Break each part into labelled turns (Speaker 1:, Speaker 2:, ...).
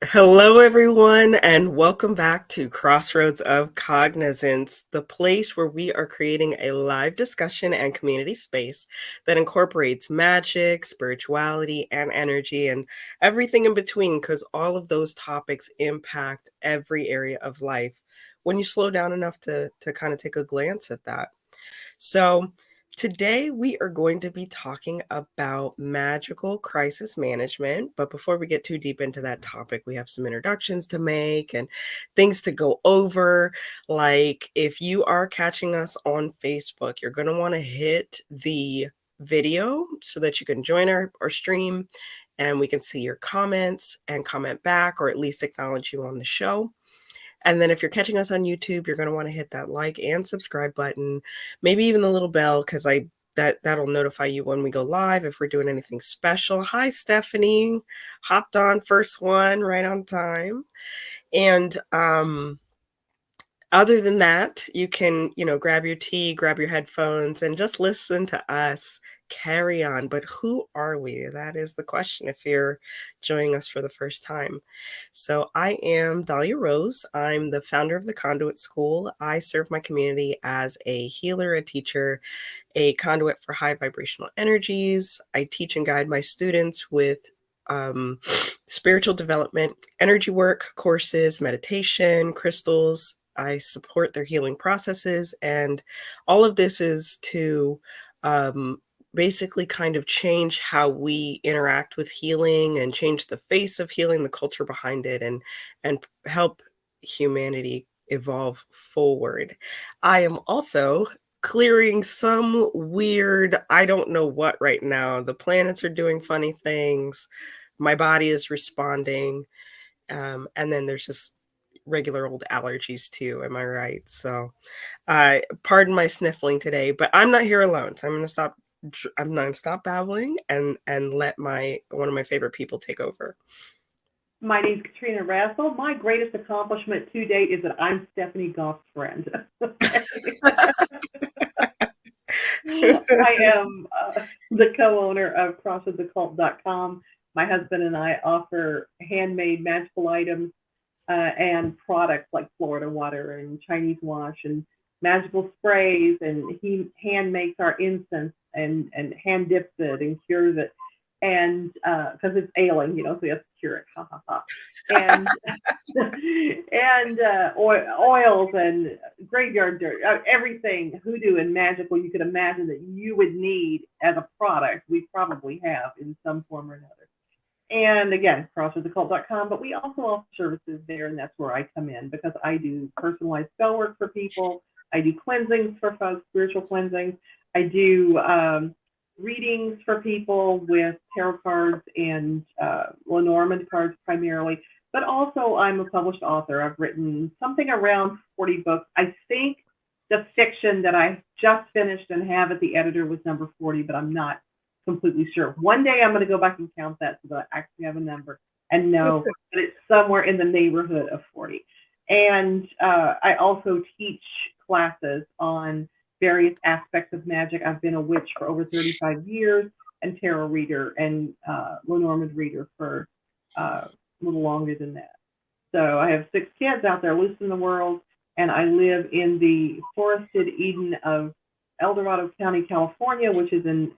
Speaker 1: Hello, everyone, and welcome back to Crossroads of Cognizance, the place where we are creating a live discussion and community space that incorporates magic, spirituality, and energy, and everything in between, because all of those topics impact every area of life when you slow down enough to kind of take a glance at that. So, today we are going to be talking about magical crisis management. But before we get too deep into that topic, we have some introductions to make and things to go over. Like, if you are catching us on Facebook, you're going to want to hit the video so that you can join our stream and we can see your comments and comment back, or at least acknowledge you on the show. And then if you're catching us on YouTube, you're going to want to hit that like and subscribe button, maybe even the little bell, because that'll notify you when we go live if we're doing anything special. Hi, Stephanie, hopped on first one right on time. And other than that, you can, grab your tea, grab your headphones, and just listen to us carry on. But who are we? That is the question if you're joining us for the first time. So I am Dahlia Rose. I'm the founder of the Conduit School. I serve my community as a healer, a teacher, a conduit for high vibrational energies. I teach and guide my students with spiritual development, energy work courses, meditation, crystals. I support their healing processes. And all of this is to basically kind of change how we interact with healing and change the face of healing, the culture behind it, and help humanity evolve forward. I am also clearing some weird, I don't know what right now. The planets are doing funny things. My body is responding. And then there's just regular old allergies too. Am I right? So, pardon my sniffling today, but I'm not here alone. So I'm going to stop. I'm going to stop babbling and let one of my favorite people take over.
Speaker 2: My name's Katrina Rassel. My greatest accomplishment to date is that I'm Stephanie Goff's friend. I am the co-owner of CrossroadsOfCognizance.com. My husband and I offer handmade magical items and products like Florida water and Chinese wash and magical sprays. And he hand makes our incense and hand dips it and cures it. And because it's ailing, so he has to cure it. Ha ha ha. And oils and graveyard dirt, everything hoodoo and magical you could imagine that you would need as a product, we probably have in some form or another. And again, crossroadsoccult.com, but we also offer services there, and that's where I come in because I do personalized spell work for people. I do cleansings for folks, spiritual cleansings. I do readings for people with tarot cards and Lenormand cards primarily, but also I'm a published author. I've written something around 40 books. I think the fiction that I just finished and have at the editor was number 40, but I'm not completely sure. One day I'm going to go back and count that so that I actually have a number and know that it's somewhere in the neighborhood of 40. And I also teach classes on various aspects of magic. I've been a witch for over 35 years and tarot reader and Lenormand reader for a little longer than that. So I have 6 kids out there loose in the world, and I live in the forested Eden of El Dorado County, California, which is in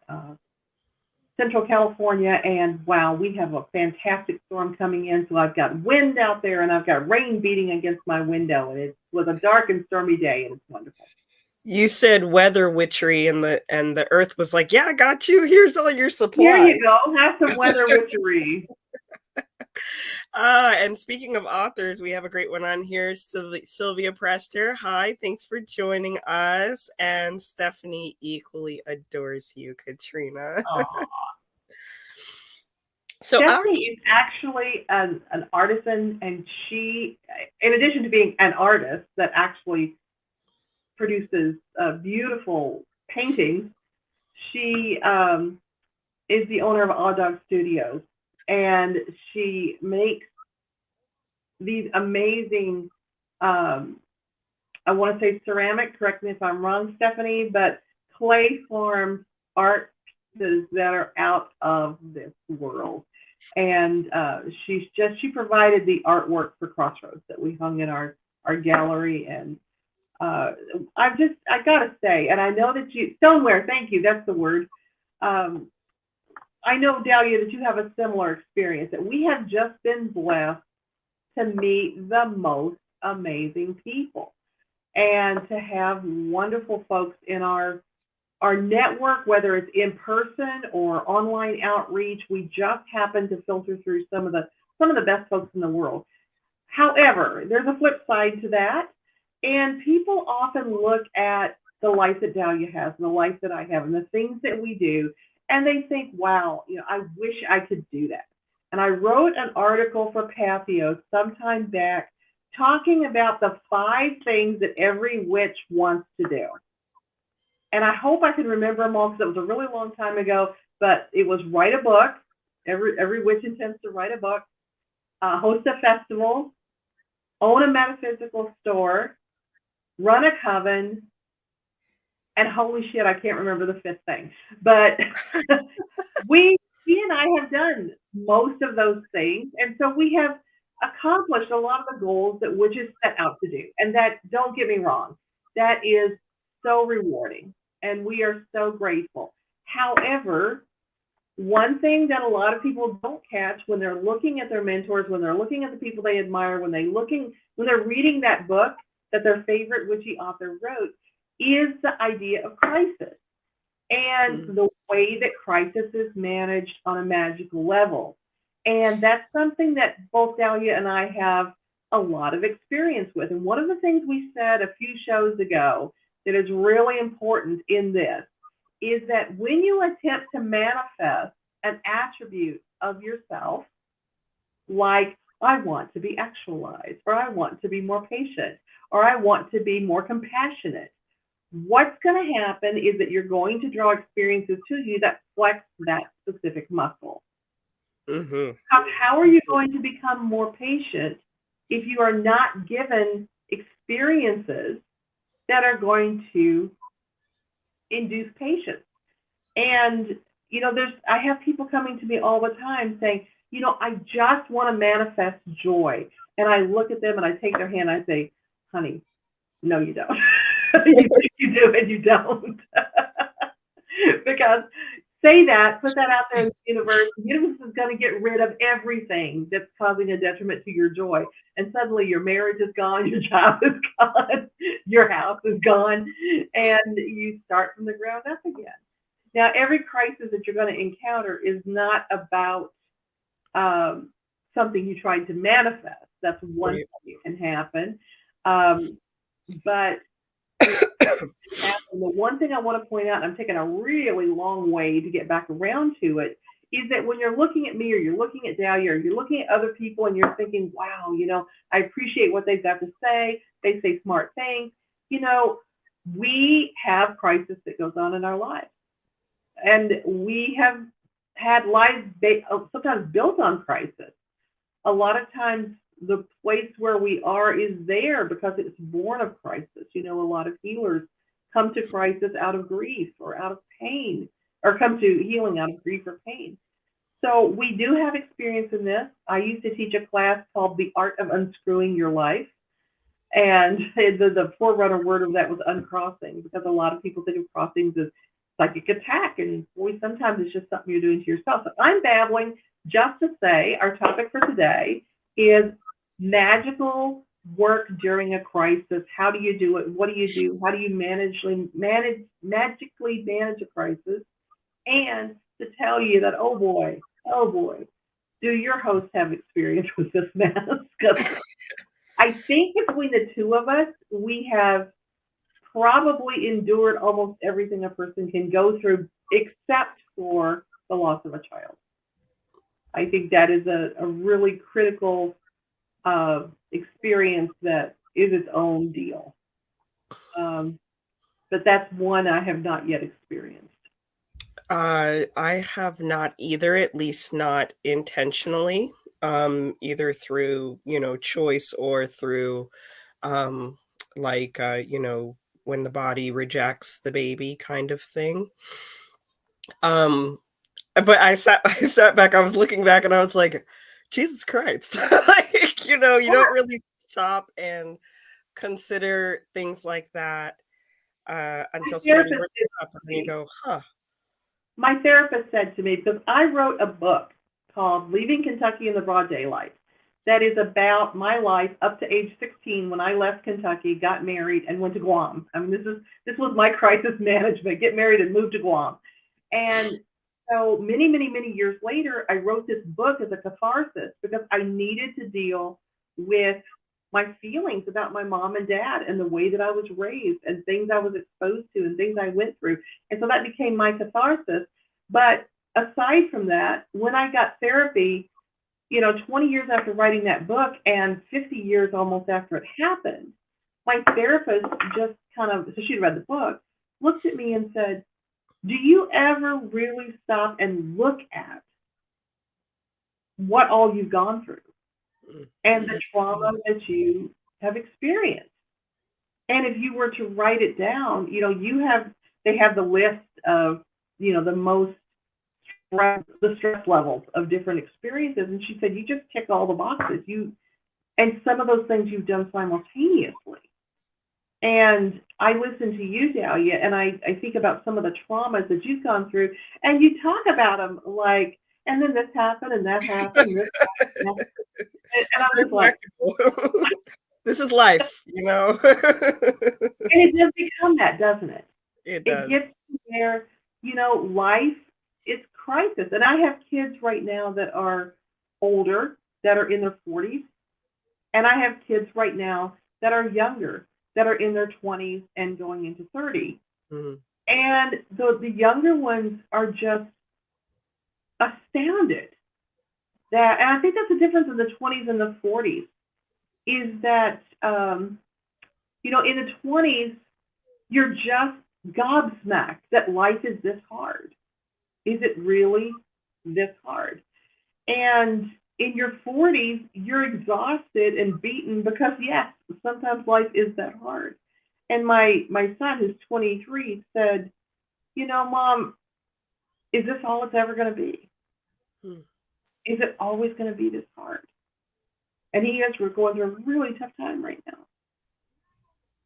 Speaker 2: Central California. And wow, we have a fantastic storm coming in. So I've got wind out there and I've got rain beating against my window. And it was a dark and stormy day, and it's wonderful.
Speaker 1: You said weather witchery, and the earth was like, "Yeah, I got you. Here's all your supplies."
Speaker 2: Here you go. Have some weather witchery.
Speaker 1: And speaking of authors, we have a great one on here, Sylvia Prester. Hi, thanks for joining us. And Stephanie equally adores you, Katrina. So
Speaker 2: Stephanie is actually an artisan, and she, in addition to being an artist that actually produces beautiful paintings, she is the owner of Odd Dog Studios, and she makes these amazing, I want to say ceramic, correct me if I'm wrong, Stephanie, but clay formed art pieces that are out of this world. And she provided the artwork for Crossroads that we hung in our gallery. And I gotta say, and I know that you stoneware, thank you, that's the word. Um, I know, Dahlia, that you have a similar experience, that we have just been blessed to meet the most amazing people and to have wonderful folks in our network, whether it's in person or online outreach. We just happen to filter through some of the best folks in the world. However, there's a flip side to that, and people often look at the life that Dahlia has and the life that I have and the things that we do, and they think, wow, I wish I could do that. And I wrote an article for Pathio sometime back talking about the 5 things that every witch wants to do. And I hope I can remember them all because it was a really long time ago, but it was write a book. Every witch intends to write a book, host a festival, own a metaphysical store, run a coven, and holy shit, I can't remember the 5th thing. But we and I have done most of those things, and so we have accomplished a lot of the goals that witches set out to do. And that, don't get me wrong, that is so rewarding, and we are so grateful. However, one thing that a lot of people don't catch when they're looking at their mentors, when they're looking at the people they admire, when they're reading that book that their favorite witchy author wrote, is the idea of crisis and the way that crisis is managed on a magical level. And that's something that both Dahlia and I have a lot of experience with. And one of the things we said a few shows ago that is really important in this is that when you attempt to manifest an attribute of yourself, like I want to be actualized, or I want to be more patient, or I want to be more compassionate, what's going to happen is that you're going to draw experiences to you that flex that specific muscle.
Speaker 1: Mm-hmm.
Speaker 2: How are you going to become more patient if you are not given experiences that are going to induce patience? And I have people coming to me all the time saying, I just want to manifest joy. And I look at them and I take their hand and I say, honey, no, you don't. You think you do and you don't. Because say that, put that out there in the universe. The universe is going to get rid of everything that's causing a detriment to your joy. And suddenly your marriage is gone, your job is gone, your house is gone, and you start from the ground up again. Now, every crisis that you're going to encounter is not about something you tried to manifest. That's one thing that can happen. But the one thing I want to point out, and I'm taking a really long way to get back around to it, is that when you're looking at me or you're looking at Dahlia or you're looking at other people and you're thinking, wow, I appreciate what they've got to say. They say smart things. We have crisis that goes on in our lives. And we have had lives sometimes built on crisis. A lot of times the place where we are is there because it's born of crisis. A lot of healers come to crisis out of grief or out of pain, or come to healing out of grief or pain. So we do have experience in this. I used to teach a class called The Art of Unscrewing Your Life. And the forerunner word of that was uncrossing, because a lot of people think of crossings as psychic attack. And boy, sometimes it's just something you're doing to yourself. But I'm babbling just to say our topic for today is magical work during a crisis. How do you do it? What do you do? How do you magically manage a crisis? And to tell you that, oh boy, do your hosts have experience with this mess? Because I think between the two of us, we have probably endured almost everything a person can go through, except for the loss of a child. I think that is a really critical experience that is its own deal. But that's one I have not yet experienced.
Speaker 1: I have not either, at least not intentionally, either through, choice or through, like, when the body rejects the baby kind of thing. but I sat back, I was looking back and I was like, Jesus Christ. Like, you don't really stop and consider things like that
Speaker 2: My
Speaker 1: until somebody
Speaker 2: therapist
Speaker 1: brings
Speaker 2: did
Speaker 1: it up and
Speaker 2: for
Speaker 1: then you
Speaker 2: me.
Speaker 1: go, huh.
Speaker 2: My therapist said to me, because I wrote a book called Leaving Kentucky in the Broad Daylight that is about my life up to age 16 when I left Kentucky, got married, and went to Guam. I mean, this was my crisis management: get married and move to Guam. And so many years later, I wrote this book as a catharsis because I needed to deal with my feelings about my mom and dad and the way that I was raised and things I was exposed to and things I went through. And so that became my catharsis. But aside from that, when I got therapy, 20 years after writing that book and 50 years almost after it happened, my therapist just kind of, so she'd read the book, looked at me and said, do you ever really stop and look at what all you've gone through and the trauma that you have experienced? And if you were to write it down, they have the list of, the most the stress levels of different experiences. And she said, you just tick all the boxes. And some of those things you've done simultaneously. And I listen to you, Dahlia, and I think about some of the traumas that you've gone through, and you talk about them like, and then this happened, and that happened, and this happened. And
Speaker 1: It's
Speaker 2: I'm
Speaker 1: very
Speaker 2: just like,
Speaker 1: practical. This is life, you know?
Speaker 2: and it does become that, doesn't it?
Speaker 1: It
Speaker 2: It
Speaker 1: does.
Speaker 2: gets to where, life is crisis. And I have kids right now that are older, that are in their 40s, and I have kids right now that are younger, that are in their 20s and going into 30.
Speaker 1: Mhm.
Speaker 2: And the younger ones are just astounded that, and I think that's the difference in the 20s and the 40s, is that, in the 20s, you're just gobsmacked that life is this hard. Is it really this hard? And in your 40s, you're exhausted and beaten because, yes, sometimes life is that hard. And my son, who's 23, said, Mom, is this all it's ever going to be?
Speaker 1: Hmm.
Speaker 2: Is it always going to be this hard? And he is going through a really tough time right now.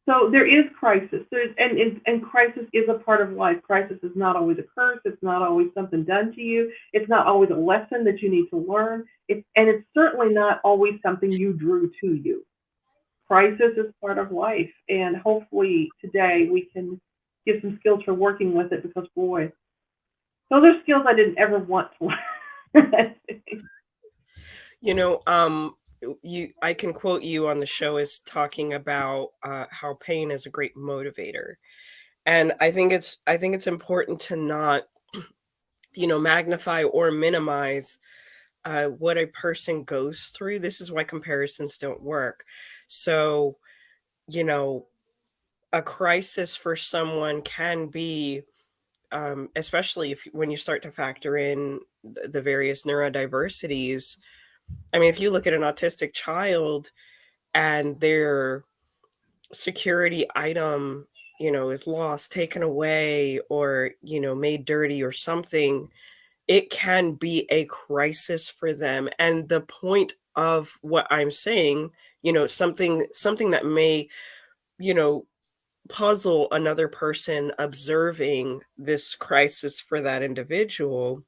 Speaker 2: So there is crisis. And crisis is a part of life. Crisis is not always a curse. It's not always something done to you. It's not always a lesson that you need to learn. And it's certainly not always something you drew to you. Crisis is part of life. And hopefully today we can give some skills for working with it, because boy, those are skills I didn't ever want to learn.
Speaker 1: You know, I can quote you on the show as talking about how pain is a great motivator. And I think it's important to not, magnify or minimize what a person goes through. This is why comparisons don't work. So, you know, a crisis for someone can be, especially if when you start to factor in the various neurodiversities. I mean, if you look at an autistic child and their security item, is lost, taken away, or, made dirty or something, it can be a crisis for them. And the point of what I'm saying, something that may, you know, puzzle another person observing this crisis for that individual,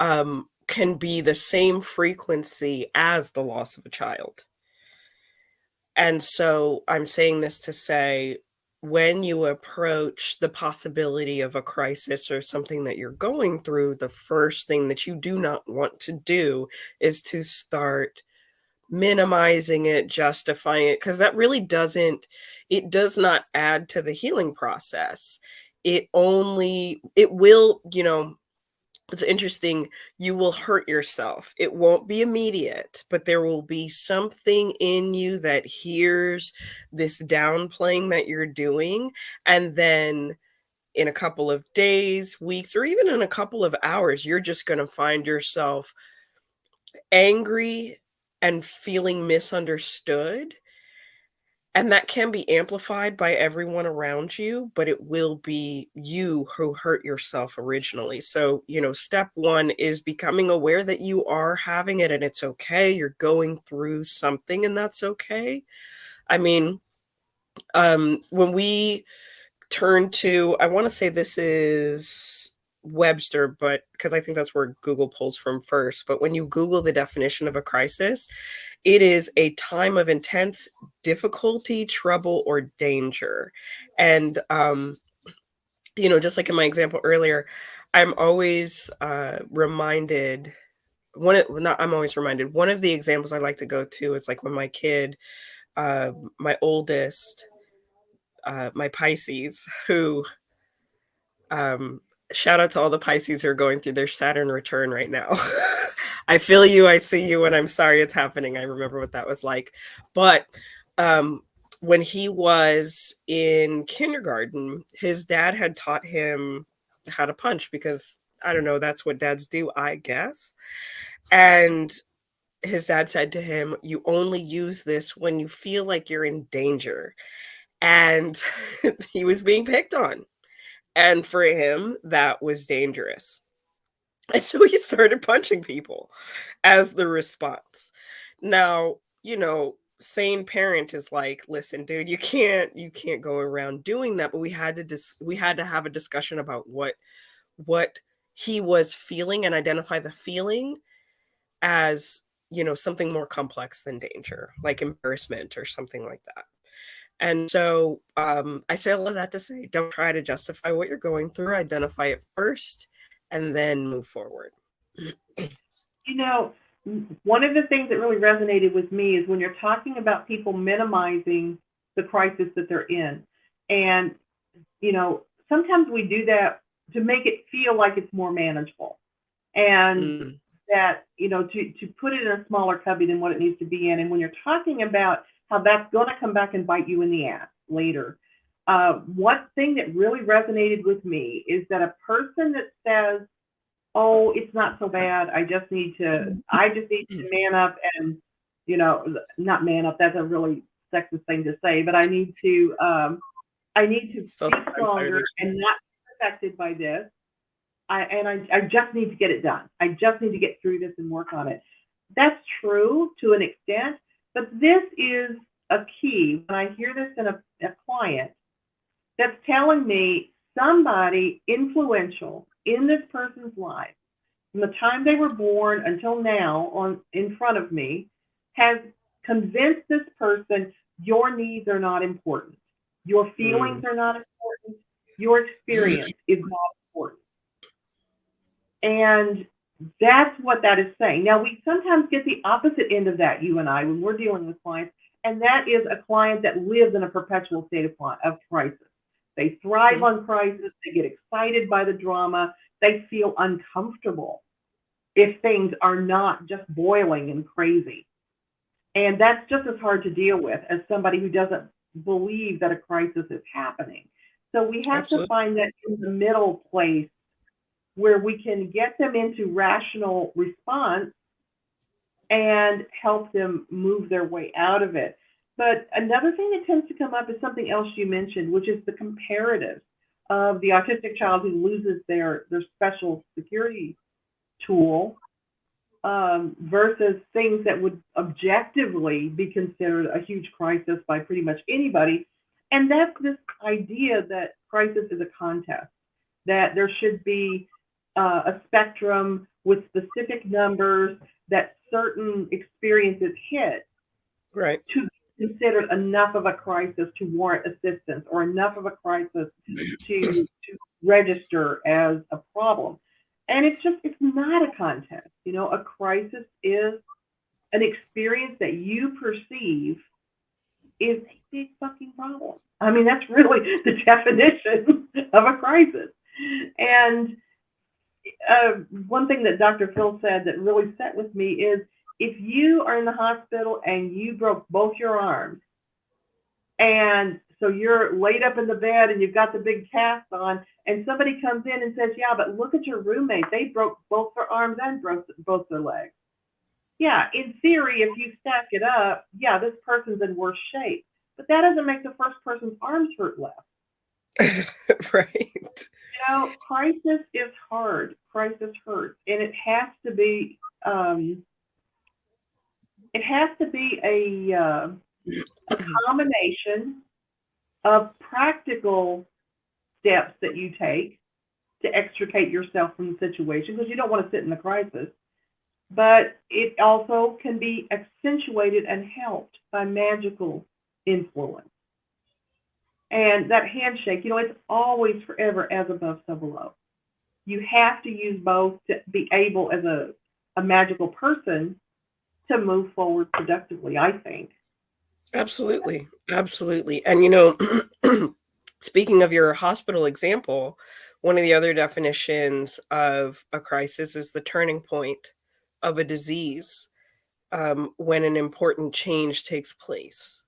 Speaker 1: can be the same frequency as the loss of a child. And so I'm saying this to say, when you approach the possibility of a crisis or something that you're going through, the first thing that you do not want to do is to start minimizing it, justifying it, because that really it does not add to the healing process. It will, it's interesting, you will hurt yourself. It won't be immediate, but there will be something in you that hears this downplaying that you're doing, and then in a couple of days, weeks, or even in a couple of hours, you're just gonna find yourself angry and feeling misunderstood, And that can be amplified by everyone around you, but it will be you who hurt yourself originally. So, step one is becoming aware that you are having it and it's okay. You're going through something and that's okay. I mean, when we turn to, I want to say this is Webster, but because I think that's where Google pulls from first. But when you Google the definition of a crisis, it is a time of intense difficulty, trouble, or danger. And, just like in my example earlier, I'm always reminded. Not I'm always reminded. One of the examples I like to go to is like when my kid, my oldest, my Pisces, who um, shout out to all the Pisces who are going through their Saturn return right now. I feel you, I see you, and I'm sorry it's happening. I remember what that was like. But um, when he was in kindergarten, his dad had taught him how to punch because I don't know, that's what dads do, I guess. And his dad said to him, "You only use this when you feel like you're in danger." And he was being picked on. And for him, that was dangerous. And so he started punching people as the response. Now, sane parent is like, listen, dude, you can't go around doing that. But we had to have a discussion about what he was feeling and identify the feeling as, something more complex than danger, like embarrassment or something like that. And so I say all of that to say, don't try to justify what you're going through, identify it first, and then move forward.
Speaker 2: You know, one of the things that really resonated with me is when you're talking about people minimizing the crisis that they're in. And, sometimes we do that to make it feel like it's more manageable. And
Speaker 1: Mm,
Speaker 2: that, to put it in a smaller cubby than what it needs to be in. And when you're talking about how that's going to come back and bite you in the ass later, one thing that really resonated with me is that a person that says, "Oh, it's not so bad. I just need to man up and, not man up. That's a really sexist thing to say, but I need to
Speaker 1: so
Speaker 2: be
Speaker 1: entirely
Speaker 2: stronger and not be affected by this. I just need to get it done. I just need to get through this and work on it." That's true to an extent, but this is a key. When I hear this in a client that's telling me somebody influential in this person's life, from the time they were born until now, in front of me, has convinced this person your needs are not important, your feelings
Speaker 1: true.
Speaker 2: are not important, your experience is not important. And that's what that is saying. Now, we sometimes get the opposite end of that, you and I, when we're dealing with clients, and that is a client that lives in a perpetual state of crisis. They thrive
Speaker 1: Mm,
Speaker 2: on crisis, they get excited by the drama, they feel uncomfortable if things are not just boiling and crazy. And that's just as hard to deal with as somebody who doesn't believe that a crisis is happening. So we have to
Speaker 1: absolutely.
Speaker 2: find that in the middle place where we can get them into rational response and help them move their way out of it. But another thing that tends to come up is something else you mentioned, which is the comparative of the autistic child who loses their special security tool versus things that would objectively be considered a huge crisis by pretty much anybody. And that's this idea that crisis is a contest, that there should be a spectrum with specific numbers that certain experiences hit
Speaker 1: Right.
Speaker 2: to be considered enough of a crisis to warrant assistance or enough of a crisis to register as a problem. And it's not a contest. A crisis is an experience that you perceive is a big fucking problem. I mean, that's really the definition of a crisis. And one thing that Dr. Phil said that really set with me is if you are in the hospital and you broke both your arms, and so you're laid up in the bed and you've got the big cast on, and somebody comes in and says, "Yeah, but look at your roommate. They broke both their arms and broke both their legs." Yeah, in theory, if you stack it up, yeah, this person's in worse shape. but that doesn't make the first person's arms hurt less.
Speaker 1: Right.
Speaker 2: Crisis is hard. Crisis hurts, and um, it has to be a combination of practical steps that you take to extricate yourself from the situation because you don't want to sit in the crisis. But it also can be accentuated and helped by magical influence. And that handshake, it's always forever as above, so below. You have to use both to be able, as a magical person, to move forward productively, I think.
Speaker 1: Absolutely. Absolutely. And, speaking of your hospital example, one of the other definitions of a crisis is the turning point of a disease, when an important change takes place.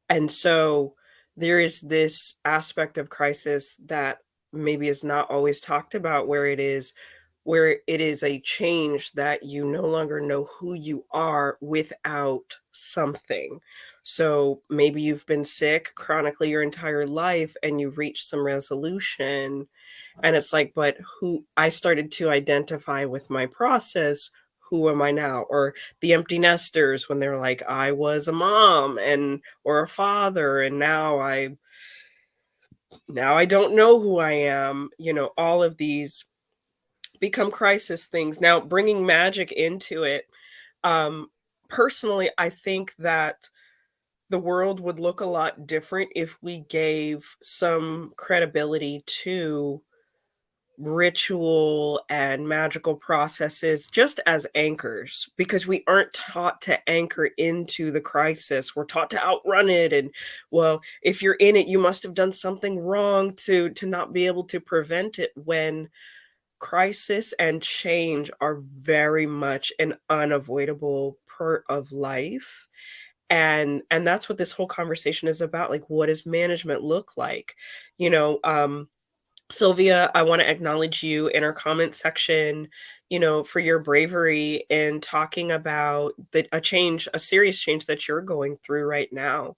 Speaker 1: And so there is this aspect of crisis that maybe is not always talked about where it is a change that you no longer know who you are without something. So maybe you've been sick chronically your entire life and you reach some resolution, and it's like, but who I started to identify with my process, who am I now? Or the empty nesters when they're like, I was a mom and or a father, and now I don't know who I am. All of these become crisis things. Now, bringing magic into it, um, personally, I think that the world would look a lot different if we gave some credibility to ritual and magical processes just as anchors, because we aren't taught to anchor into the crisis. We're taught to outrun it, and well, if you're in it you must have done something wrong to not be able to prevent it, when crisis and change are very much an unavoidable part of life. And that's what this whole conversation is about. Like, what does management look like? you know um Sylvia, I want to acknowledge you in our comment section, for your bravery in talking about a serious change that you're going through right now.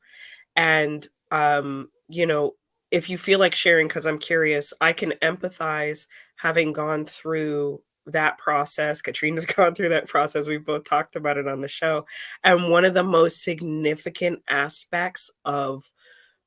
Speaker 1: And, if you feel like sharing, because I'm curious, I can empathize having gone through that process. Katrina's gone through that process. We've both talked about it on the show. And one of the most significant aspects of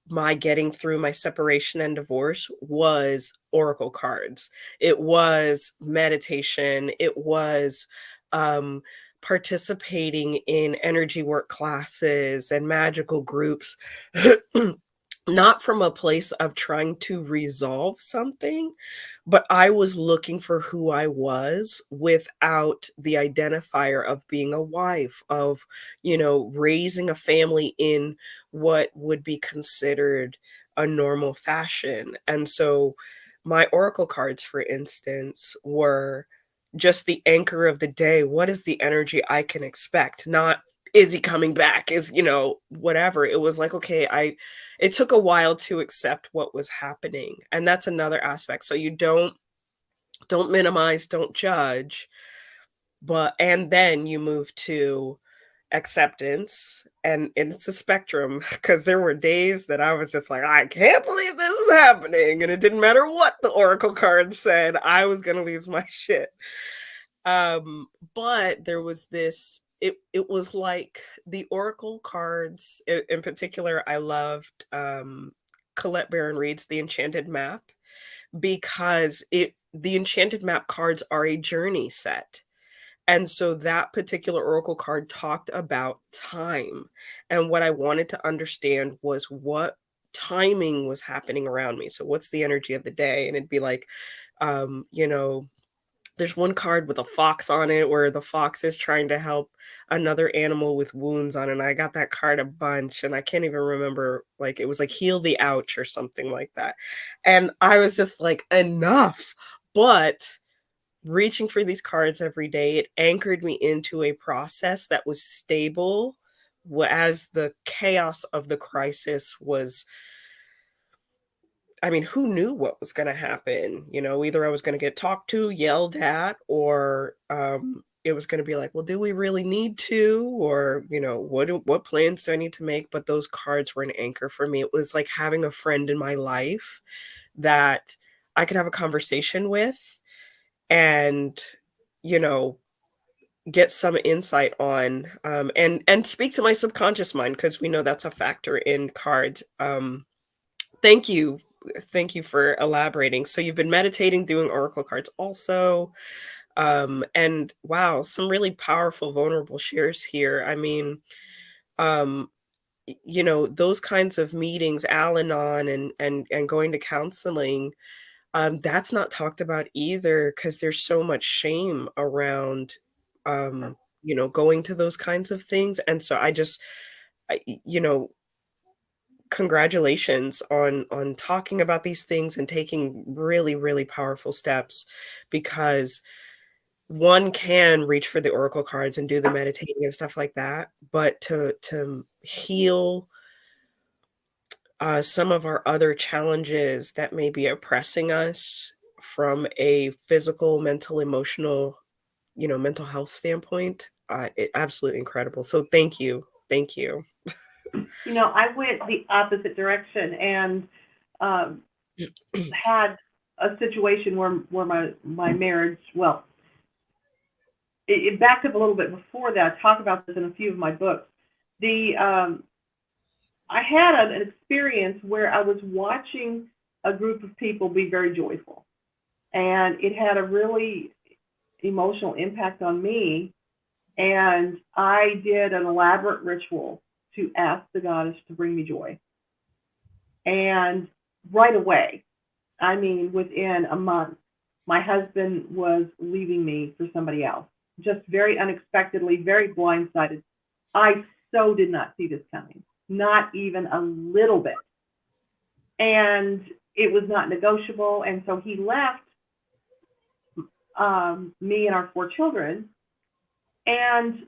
Speaker 1: my getting through my separation and divorce was oracle cards. It was meditation. It was um, participating in energy work classes and magical groups, not from a place of trying to resolve something, but I was looking for who I was without the identifier of being a wife, of, raising a family in what would be considered a normal fashion. And so my oracle cards, for instance, were just the anchor of the day. What is the energy I can expect? Not, is he coming back? Is, whatever. It was like, okay, it took a while to accept what was happening. And that's another aspect. So you don't minimize, don't judge, and then you move to acceptance, and it's a spectrum, because there were days that I was just like, I can't believe this is happening, and it didn't matter what the oracle card said, I was going to lose my shit. But there was this, it was like the oracle cards in particular. I loved Colette Baron Reid's The Enchanted Map, because the Enchanted Map cards are a journey set. And so that particular oracle card talked about time. And what I wanted to understand was what timing was happening around me. So what's the energy of the day? And it'd be like, um, you know, there's one card with a fox on it where the fox is trying to help another animal with wounds on it. And I got that card a bunch, and I can't even remember, like it was like heal the ouch or something like that. And I was just like, enough. But reaching for these cards every day, it anchored me into a process that was stable as the chaos of the crisis was. I mean, who knew what was going to happen? Either I was going to get talked to, yelled at, or it was going to be like, well, do we really need to, or what plans do I need to make? But those cards were an anchor for me. It was like having a friend in my life that I could have a conversation with, and you know get some insight on, and speak to my subconscious mind, because we know that's a factor in cards. Thank you. Thank you for elaborating. So you've been meditating, doing oracle cards also. And wow, some really powerful, vulnerable shares here. I mean, um, those kinds of meetings, Al-Anon and going to counseling, that's not talked about either, because there's so much shame around, going to those kinds of things. And so I, you know, congratulations on talking about these things and taking really, really powerful steps, because one can reach for the oracle cards and do the meditating and stuff like that, but to heal some of our other challenges that may be oppressing us from a physical, mental, emotional, mental health standpoint, absolutely incredible. So thank you.
Speaker 2: I went the opposite direction and um, had a situation where my marriage, well, it backed up a little bit before that. I talk about this in a few of my books. The I had an experience where I was watching a group of people be very joyful, and it had a really emotional impact on me. And I did an elaborate ritual to ask the goddess to bring me joy. And right away, I mean, within a month, my husband was leaving me for somebody else, just very unexpectedly, very blindsided. I so did not see this coming, not even a little bit. And it was not negotiable. And so he left me and our 4 children. And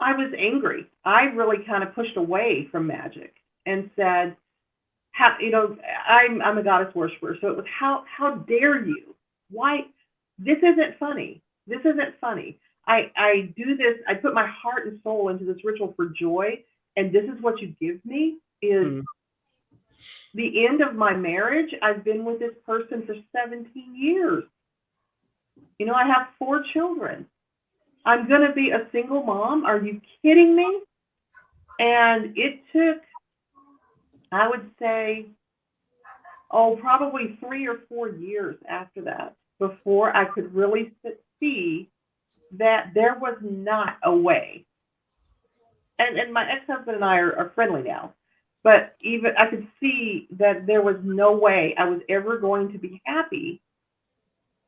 Speaker 2: I was angry. I really kind of pushed away from magic and said, I'm a goddess worshiper, so it was how dare you? Why? This isn't funny. This isn't funny. I do this. I put my heart and soul into this ritual for joy, and this is what you give me is
Speaker 1: Mm.
Speaker 2: the end of my marriage. I've been with this person for 17 years. I have 4 children. I'm going to be a single mom. Are you kidding me? And it took, I would say, probably 3 or 4 years after that before I could really see that there was not a way. And my ex-husband and I are friendly now, but even I could see that there was no way I was ever going to be happy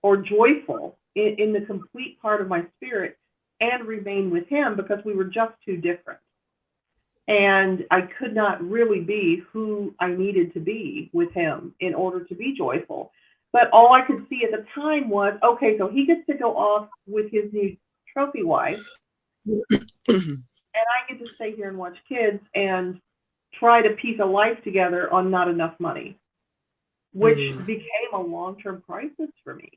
Speaker 2: or joyful in the complete part of my spirit and remain with him, because we were just too different. And I could not really be who I needed to be with him in order to be joyful. But all I could see at the time was, okay, so he gets to go off with his new trophy wife, and I get to stay here and watch kids and try to piece a life together on not enough money, which became a long-term crisis for me.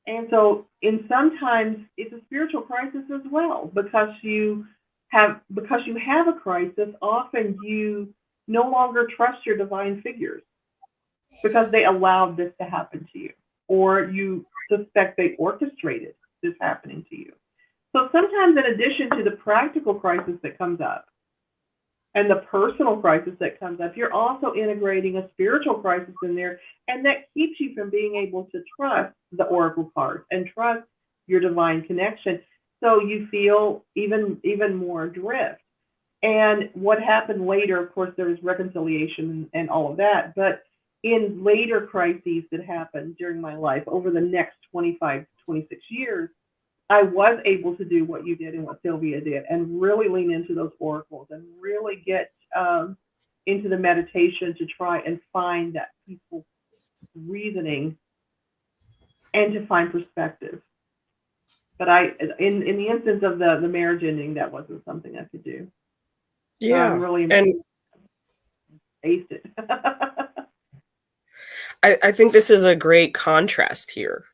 Speaker 2: And so, in sometimes it's a spiritual crisis as well, because you have a crisis. Often you no longer trust your divine figures because they allowed this to happen to you, or you suspect they orchestrated this happening to you. So sometimes, in addition to the practical crisis that comes up and the personal crisis that comes up, you're also integrating a spiritual crisis in there, and that keeps you from being able to trust the oracle cards and trust your divine connection. So you feel even more adrift. And what happened later, of course, there was reconciliation and all of that. But in later crises that happened during my life over the next 25, 26 years, I was able to do what you did and what Sylvia did, and really lean into those oracles and really get into the meditation to try and find that peaceful reasoning and to find perspective. But in the instance of the marriage ending, that wasn't something I could do. So I'm
Speaker 1: Yeah.
Speaker 2: really
Speaker 1: And
Speaker 2: aced it.
Speaker 1: I think this is a great contrast here.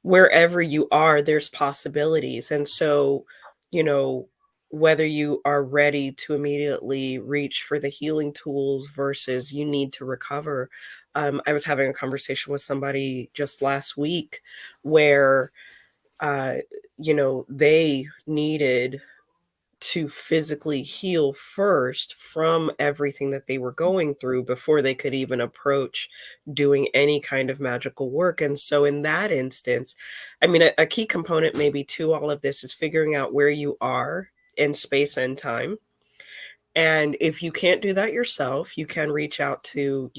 Speaker 1: wherever you are, there's possibilities. And so, you know, whether you are ready to immediately reach for the healing tools versus you need to recover. I was having a conversation with somebody just last week where, uh, they needed to physically heal first from everything that they were going through before they could even approach doing any kind of magical work. And so, in that instance, I mean, a key component maybe to all of this is figuring out where you are in space and time. And if you can't do that yourself, you can reach out to,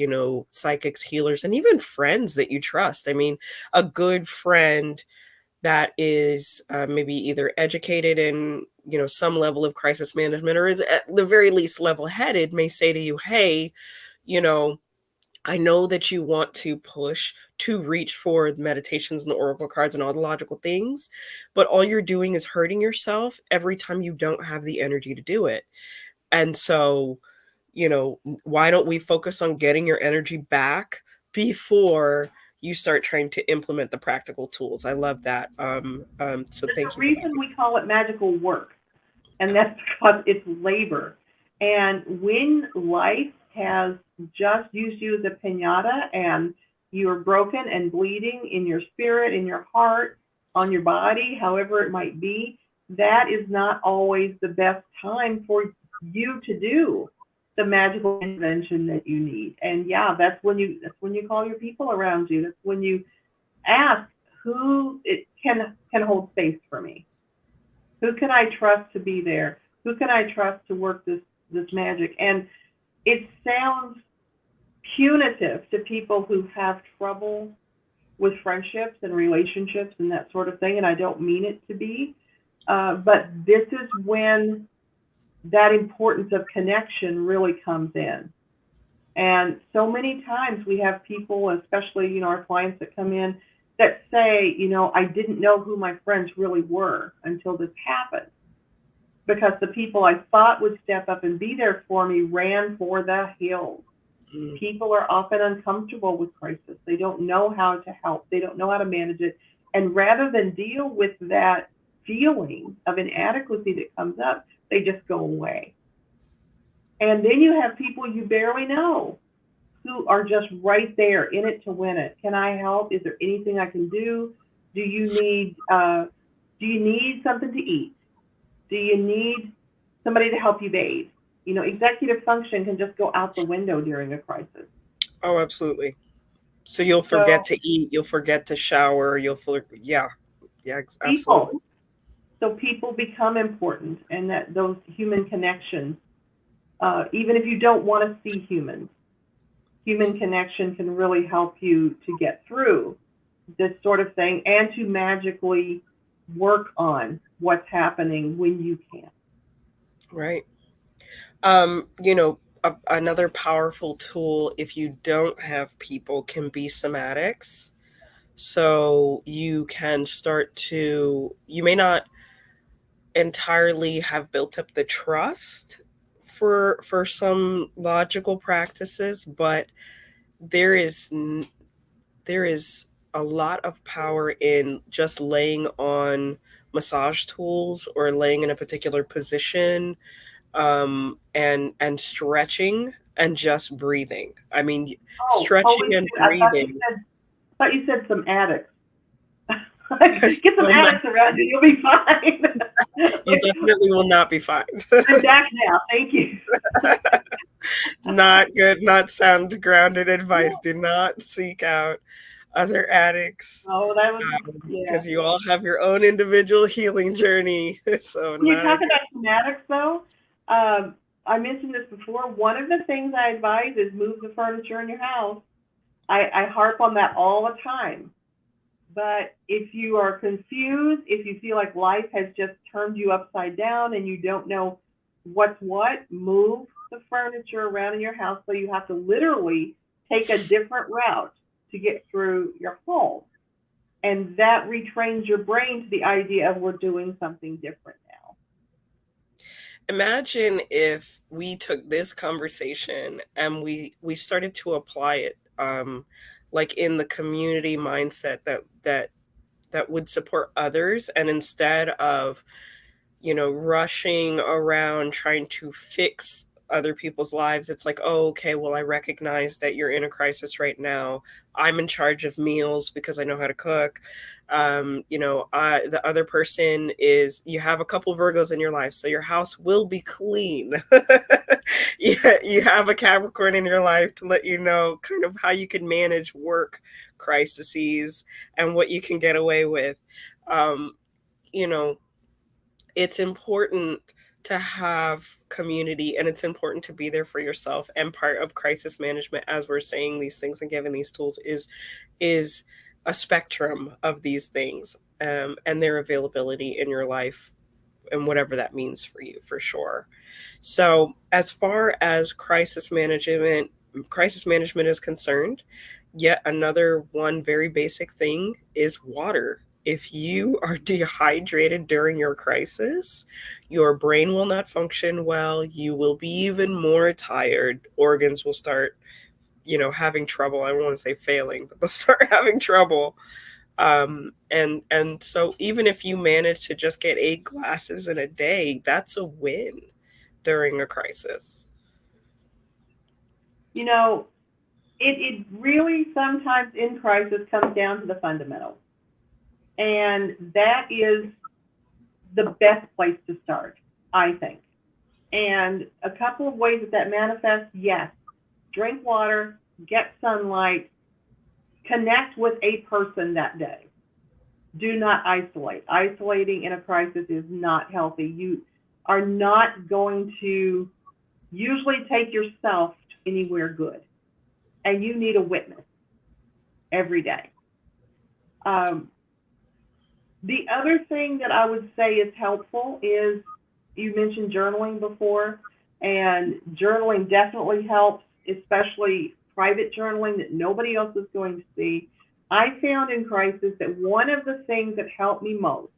Speaker 1: psychics, healers, and even friends that you trust. I mean, a good friend that is maybe either educated in some level of crisis management, or is at the very least level-headed, may say to you, hey, you know I know that you want to push to reach for the meditations and the oracle cards and all the logical things, but all you're doing is hurting yourself every time you don't have the energy to do it. And so, why don't we focus on getting your energy back before you start trying to implement the practical tools? I love that. So
Speaker 2: There's
Speaker 1: thank
Speaker 2: a
Speaker 1: you for
Speaker 2: reason we call it magical work, and that's because it's labor. And when life has just used you as a pinata and you're broken and bleeding in your spirit, in your heart, on your body, however it might be, that is not always the best time for you to do the magical intervention that you need. And yeah, that's when you call your people around you. That's when you ask who it can hold space for me. Who can I trust to be there? Who can I trust to work this magic? And it sounds punitive to people who have trouble with friendships and relationships and that sort of thing, and I don't mean it to be. But this is when that importance of connection really comes in. And so many times we have people, especially, our clients that come in, that say, I didn't know who my friends really were until this happened, because the people I thought would step up and be there for me ran for the hills.
Speaker 1: Mm,
Speaker 2: People are often uncomfortable with crisis. They don't know how to help. They don't know how to manage it. And rather than deal with that feeling of inadequacy that comes up, they just go away. And then you have people you barely know who are just right there in it to win it. Can I help? Is there anything I can do? Do you need something to eat? Do you need somebody to help you bathe? Executive function can just go out the window during a crisis.
Speaker 1: oh, absolutely. So you'll forget
Speaker 2: So
Speaker 1: to eat, you'll forget to shower, yeah, yeah, absolutely.
Speaker 2: people, so people become important, and that those human connections, even if you don't want to see humans, human connection can really help you to get through this sort of thing and to magically work on what's happening when you can't.
Speaker 1: Right. Another powerful tool if you don't have people can be somatics. So you may not entirely have built up the trust for some logical practices, but there is there is a lot of power in just laying on massage tools or laying in a particular position, and stretching and just breathing. I mean,
Speaker 2: Oh,
Speaker 1: stretching
Speaker 2: holy
Speaker 1: and
Speaker 2: shit!
Speaker 1: breathing.
Speaker 2: I thought you said some addicts. Get some
Speaker 1: So
Speaker 2: addicts around you, you'll be fine.
Speaker 1: you definitely will not be fine.
Speaker 2: I'm back now. Thank you.
Speaker 1: Not good, not sound grounded advice. Do not seek out other addicts,
Speaker 2: Oh, that was, yeah.
Speaker 1: because you all have your own individual healing journey. So
Speaker 2: When you
Speaker 1: not
Speaker 2: talk
Speaker 1: ideal.
Speaker 2: about somatics, though, I mentioned this before. One of the things I advise is move the furniture in your house. I harp on that all the time. But if you are confused, if you feel like life has just turned you upside down and you don't know what's what, move the furniture around in your house so you have to literally take a different route to get through your home. And that retrains your brain to the idea of we're doing something different now.
Speaker 1: Imagine if we took this conversation and we started to apply it, like in the community mindset that that would support others, and instead of, rushing around trying to fix other people's lives, it's like, oh, okay, well, I recognize that you're in a crisis right now. I'm in charge of meals because I know how to cook. The other person is, you have a couple Virgos in your life, so your house will be clean. You have a Capricorn in your life to let you know kind of how you can manage work crises and what you can get away with. Um, you know, it's important to have community, and it's important to be there for yourself. And part of crisis management, as we're saying these things and giving these tools, is a spectrum of these things, and their availability in your life, and whatever that means for you, for sure. So as far as crisis management is concerned, yet another one very basic thing is water. If you are dehydrated during your crisis, your brain will not function well. You will be even more tired. Organs will start, having trouble. I won't say failing, but they'll start having trouble. And so even if you manage to just get 8 glasses in a day, that's a win during a crisis.
Speaker 2: You know, it really sometimes in crisis comes down to the fundamentals. And that is the best place to start, I think. And a couple of ways that manifests, yes, drink water, get sunlight, connect with a person that day. Do not isolate. Isolating in a crisis is not healthy. You are not going to usually take yourself anywhere good. And you need a witness every day. Um, the other thing that I would say is helpful is, you mentioned journaling before, and journaling definitely helps, especially private journaling that nobody else is going to see. I found in crisis that one of the things that helped me most,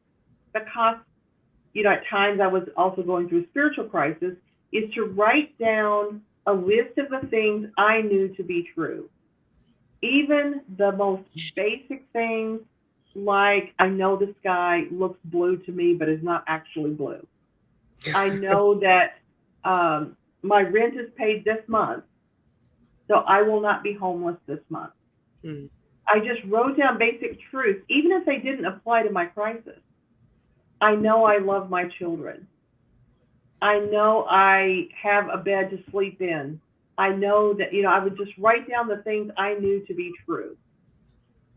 Speaker 2: because at times I was also going through a spiritual crisis, is to write down a list of the things I knew to be true. Even the most basic things, like, I know the sky looks blue to me, but is not actually blue. I know that my rent is paid this month, so I will not be homeless this month.
Speaker 1: Mm.
Speaker 2: I just wrote down basic truths, even if they didn't apply to my crisis. I know I love my children. I know I have a bed to sleep in. I know that, I would just write down the things I knew to be true.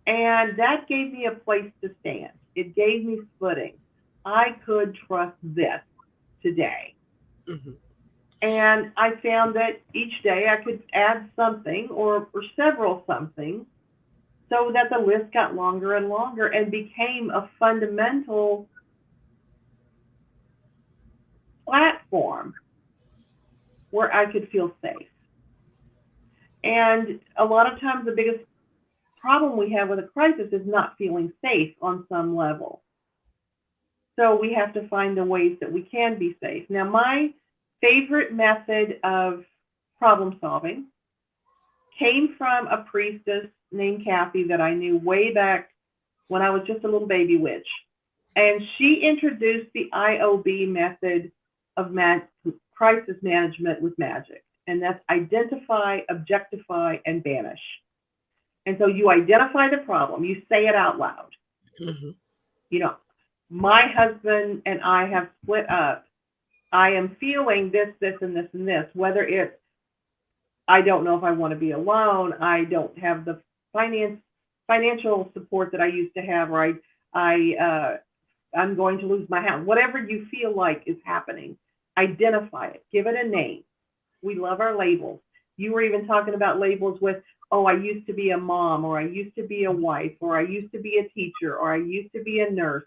Speaker 2: And that gave me a place to stand. It gave me footing. I could trust this today.
Speaker 1: Mm-hmm.
Speaker 2: And I found that each day I could add something or several something, so that the list got longer and longer and became a fundamental platform where I could feel safe. And a lot of times the biggest problem we have with a crisis is not feeling safe on some level. So we have to find the ways that we can be safe. Now, my favorite method of problem solving came from a priestess named Kathy that I knew way back when I was just a little baby witch. And she introduced the IOB method of crisis management with magic. And that's identify, objectify, and banish. And so you identify the problem, you say it out loud.
Speaker 1: Mm-hmm.
Speaker 2: My husband and I have split up. I am feeling this, this, and this, and this, whether it's, I don't know if I want to be alone, I don't have the financial support that I used to have, or I'm going to lose my house. Whatever you feel like is happening, identify it, give it a name. We love our labels. You were even talking about labels with, oh, I used to be a mom, or I used to be a wife, or I used to be a teacher, or I used to be a nurse.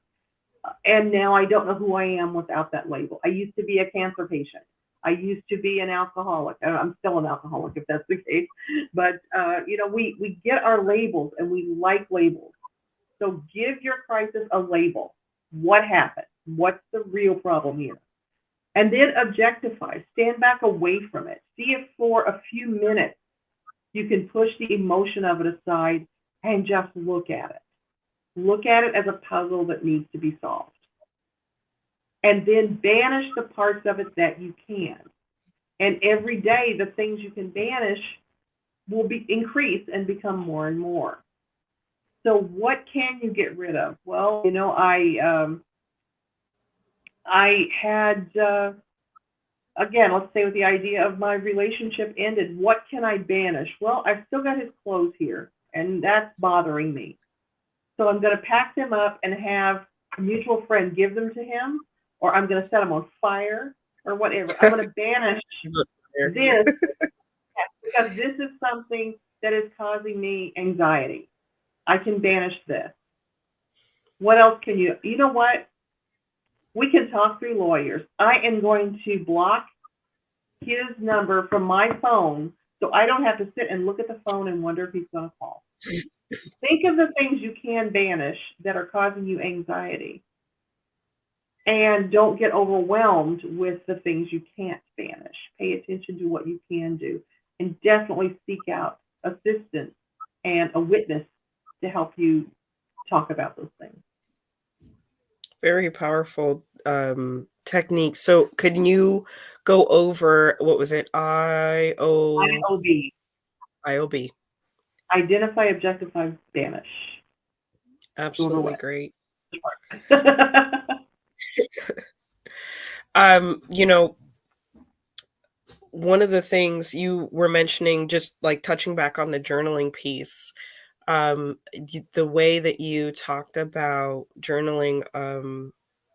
Speaker 2: And now I don't know who I am without that label. I used to be a cancer patient. I used to be an alcoholic. I'm still an alcoholic if that's the case. But, we get our labels and we like labels. So give your crisis a label. What happened? What's the real problem here? And then objectify. Stand back away from it. See if for a few minutes you can push the emotion of it aside and just look at it. Look at it as a puzzle that needs to be solved. And then banish the parts of it that you can. And every day, the things you can banish will be increase and become more and more. So what can you get rid of? Well, I had again, let's say with the idea of my relationship ended, what can I banish? Well, I've still got his clothes here, and that's bothering me. So I'm going to pack them up and have a mutual friend give them to him, or I'm going to set them on fire, or whatever. I'm going to banish this because this is something that is causing me anxiety. I can banish this. What else can you? You know what? We can talk through lawyers. I am going to block his number from my phone so I don't have to sit and look at the phone and wonder if he's going to call. Think of the things you can banish that are causing you anxiety. And don't get overwhelmed with the things you can't banish. Pay attention to what you can do. And definitely seek out assistance and a witness to help you talk about those things.
Speaker 1: Very powerful technique. So can you go over, what was it?
Speaker 2: IOB.
Speaker 1: IOB.
Speaker 2: Identify, objectify, banish.
Speaker 1: Absolutely great. You know, one of the things you were mentioning, just like touching back on the journaling piece, the way that you talked about journaling,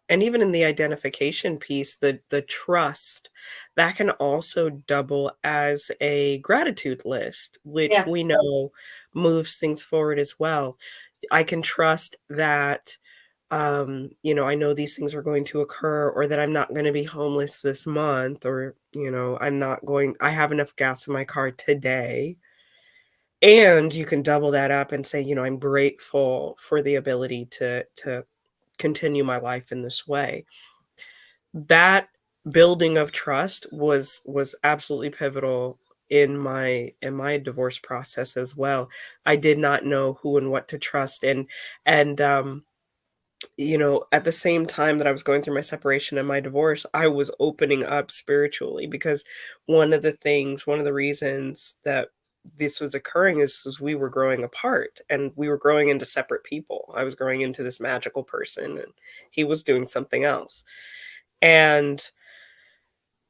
Speaker 1: and even in the identification piece, the trust, that can also double as a gratitude list, which
Speaker 2: Yeah.
Speaker 1: we know moves things forward as well. I can trust that, I know these things are going to occur, or that I'm not going to be homeless this month, or, I have enough gas in my car today. And you can double that up and say, I'm grateful for the ability to continue my life in this way. That building of trust was absolutely pivotal in my divorce process as well. I did not know who and what to trust, and at the same time that I was going through my separation and my divorce, I was opening up spiritually, because one of the reasons that this was occurring is we were growing apart, and we were growing into separate people. I was growing into this magical person, and he was doing something else. And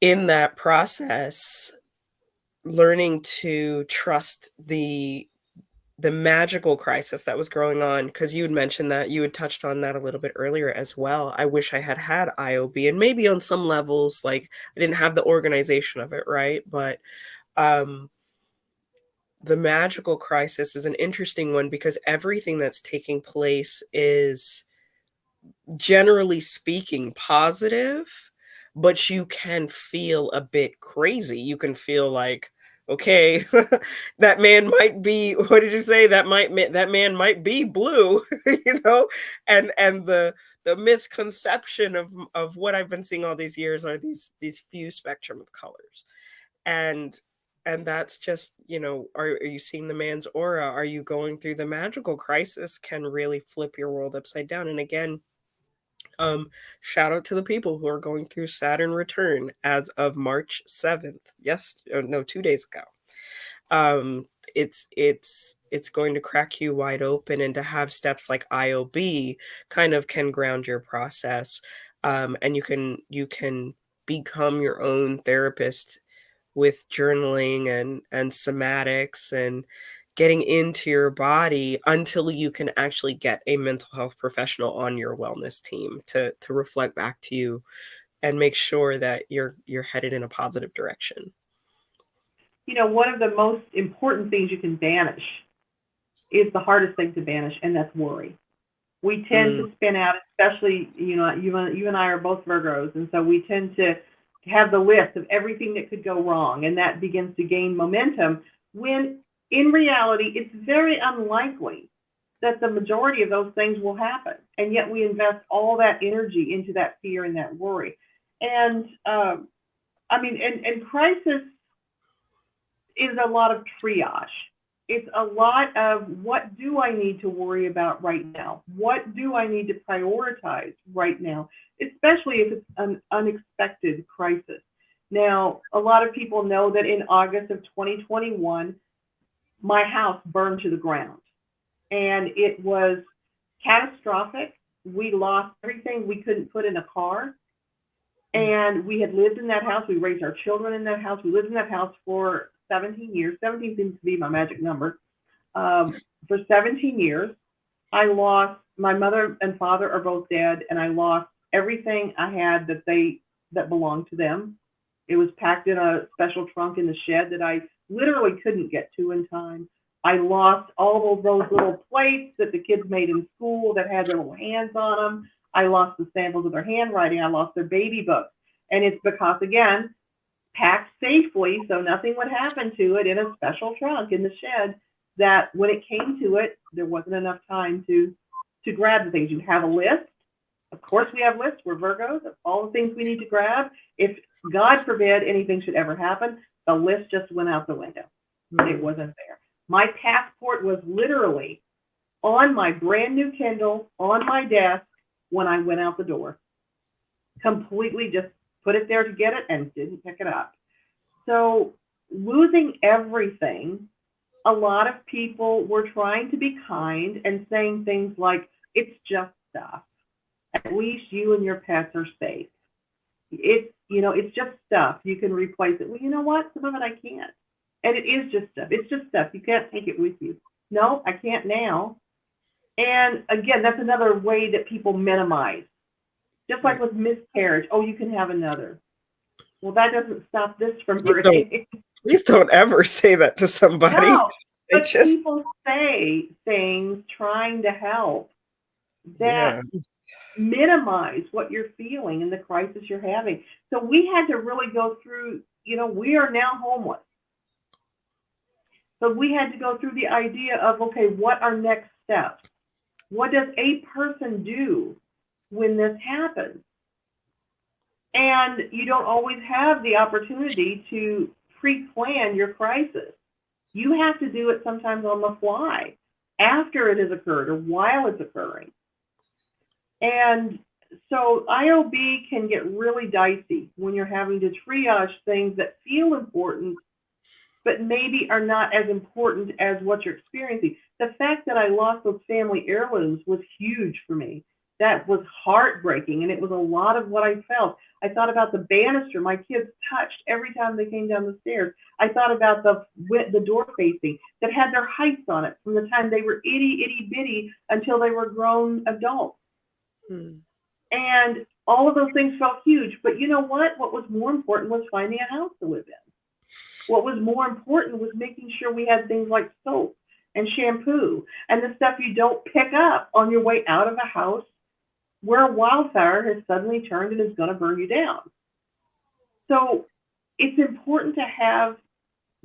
Speaker 1: in that process, learning to trust the magical crisis that was going on, because you had mentioned that, you had touched on that a little bit earlier as well. I wish I had had IOB, and maybe on some levels, like, I didn't have the organization of it, right? But um the magical crisis is an interesting one, because everything that's taking place is, generally speaking, positive, but you can feel a bit crazy. You can feel like, okay, that man might be, what did you say? That man might be blue, you know? And the misconception of what I've been seeing all these years are these few spectrum of colors. And that's just, are you seeing the man's aura? Are you going through the magical crisis? Can really flip your world upside down. And again, shout out to the people who are going through Saturn return as of March 7th. Yes, no, 2 days ago. It's going to crack you wide open, and to have steps like IOB kind of can ground your process. And you can become your own therapist with journaling and somatics, and getting into your body, until you can actually get a mental health professional on your wellness team to reflect back to you and make sure that you're headed in a positive direction.
Speaker 2: One of the most important things you can banish is the hardest thing to banish, and that's worry. We tend
Speaker 1: Mm,
Speaker 2: to spin out, especially, you and I are both Virgos, and so we tend to have the list of everything that could go wrong, and that begins to gain momentum, when in reality, it's very unlikely that the majority of those things will happen. And yet we invest all that energy into that fear and that worry. And I mean, and crisis is a lot of triage. it's a lot of what do I need to worry about right now? What do I need to prioritize right now? Especially if it's an unexpected crisis. Now, a lot of people know that in August of 2021, my house burned to the ground and it was catastrophic. We lost everything we couldn't put in a car. And we had lived in that house. We raised our children in that house. We lived in that house for 17 years. 17 seems to be my magic number. For 17 years, I lost, my mother and father are both dead, and I lost everything I had that belonged to them. It was packed in a special trunk in the shed that I literally couldn't get to in time. I lost all of those little plates that the kids made in school that had their little hands on them. I lost the samples of their handwriting. I lost their baby books. And it's because, again, packed safely so nothing would happen to it in a special trunk in the shed, that when it came to it, there wasn't enough time to grab the things. You have a list. Of course, we have lists. We're Virgos of all the things we need to grab. If, God forbid, anything should ever happen, the list just went out the window. It wasn't there. My passport was literally on my brand new Kindle on my desk when I went out the door. Completely just put it there to get it and didn't pick it up. So losing everything, a lot of people were trying to be kind and saying things like, it's just stuff. At least you and your pets are safe. It's just stuff. You can replace it. Well, you know what? Some of it I can't. And it is just stuff. It's just stuff. You can't take it with you. No, I can't now. And again, that's another way that people minimize. Just like with miscarriage. Oh, you can have another. Well, that doesn't stop this from hurting.
Speaker 1: Please don't ever say that to somebody.
Speaker 2: No, but people say things trying to help that minimize what you're feeling and the crisis you're having. So we had to really go through, we are now homeless. So we had to go through the idea of, okay, what are next steps? What does a person do when this happens? And you don't always have the opportunity to pre-plan your crisis. You have to do it sometimes on the fly, after it has occurred or while it's occurring. And so IOB can get really dicey when you're having to triage things that feel important, but maybe are not as important as what you're experiencing. The fact that I lost those family heirlooms was huge for me. That was heartbreaking, and it was a lot of what I felt. I thought about the banister my kids touched every time they came down the stairs. I thought about the door facing that had their heights on it from the time they were itty bitty until they were grown adults. And all of those things felt huge. But you know what? What was more important was finding a house to live in. What was more important was making sure we had things like soap and shampoo and the stuff you don't pick up on your way out of a house where a wildfire has suddenly turned and is going to burn you down. So it's important to have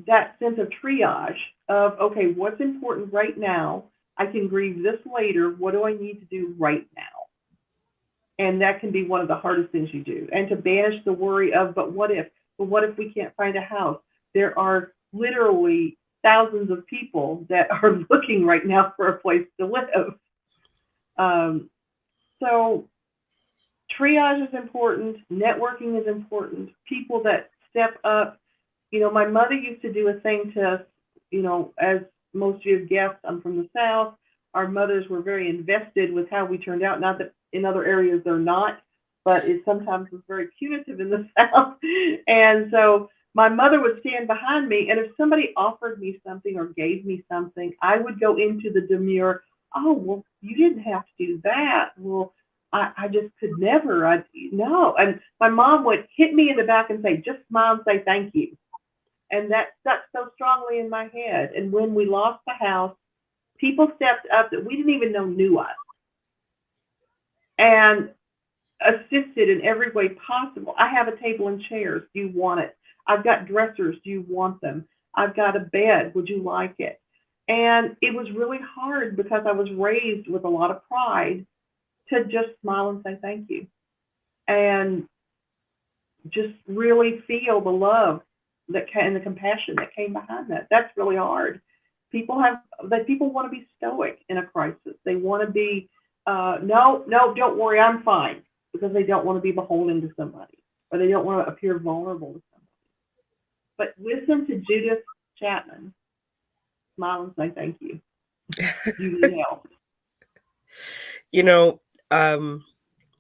Speaker 2: that sense of triage of, okay, what's important right now? I can grieve this later. What do I need to do right now? And that can be one of the hardest things you do. And to banish the worry of, but what if? But what if we can't find a house? There are literally thousands of people that are looking right now for a place to live. So triage is important. Networking is important. People that step up. My mother used to do a thing to, as most of you have guessed, I'm from the South. Our mothers were very invested with how we turned out. Not that in other areas they're not, but it sometimes was very punitive in the South. And so my mother would stand behind me, and if somebody offered me something or gave me something, I would go into the demure, oh, well, you didn't have to do that. Well, I just could never. No. And my mom would hit me in the back and say, just smile and say thank you. And that stuck so strongly in my head. And when we lost the house, people stepped up that we didn't even know knew us and assisted in every way possible. I have a table and chairs. Do you want it? I've got dressers. Do you want them? I've got a bed. Would you like it? And it was really hard because I was raised with a lot of pride to just smile and say thank you and just really feel the love that and the compassion that came behind that. That's really hard. People want to be stoic in a crisis. They want to be, no, no, don't worry, I'm fine, because they don't want to be beholden to somebody, or they don't want to appear vulnerable to somebody. But listen to Judith Chapman, smile and say thank you. You need help.
Speaker 1: You know,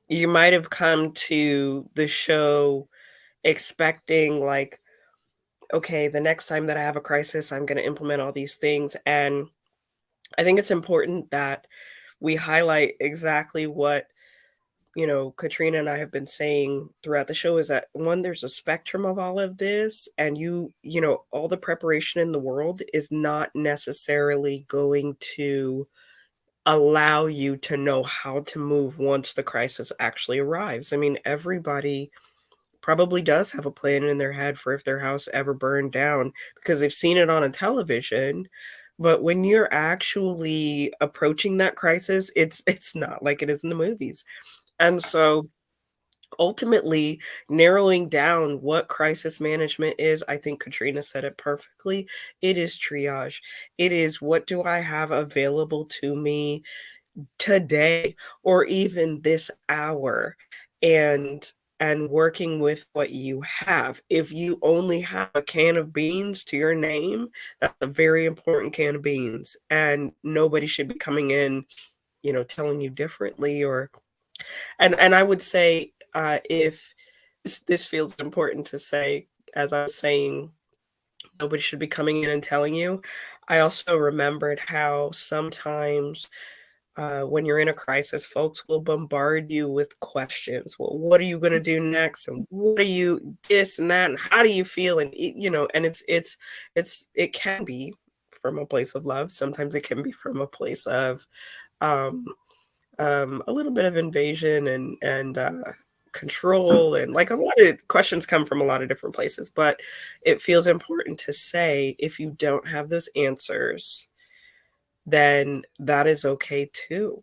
Speaker 1: you might have come to the show expecting, like, okay, the next time that I have a crisis, I'm going to implement all these things. And I think it's important that we highlight exactly what, Katrina and I have been saying throughout the show, is that one, there's a spectrum of all of this, and all the preparation in the world is not necessarily going to allow you to know how to move once the crisis actually arrives. I mean, everybody probably does have a plan in their head for if their house ever burned down because they've seen it on a television. But when you're actually approaching that crisis, it's not like it is in the movies. And so ultimately narrowing down what crisis management is, I think Katrina said it perfectly. It is triage. It is, what do I have available to me today or even this hour, and working with what you have. If you only have a can of beans to your name, that's a very important can of beans, and nobody should be coming in, telling you differently. Or and I would say, if this feels important to say, as I was saying, nobody should be coming in and telling you. I also remembered how sometimes, when you're in a crisis, folks will bombard you with questions. Well, what are you going to do next? And what are you this and that? And how do you feel? And and it can be from a place of love. Sometimes it can be from a place of um, a little bit of invasion and control, and like a lot of questions come from a lot of different places. But it feels important to say, if you don't have those answers, then that is okay too.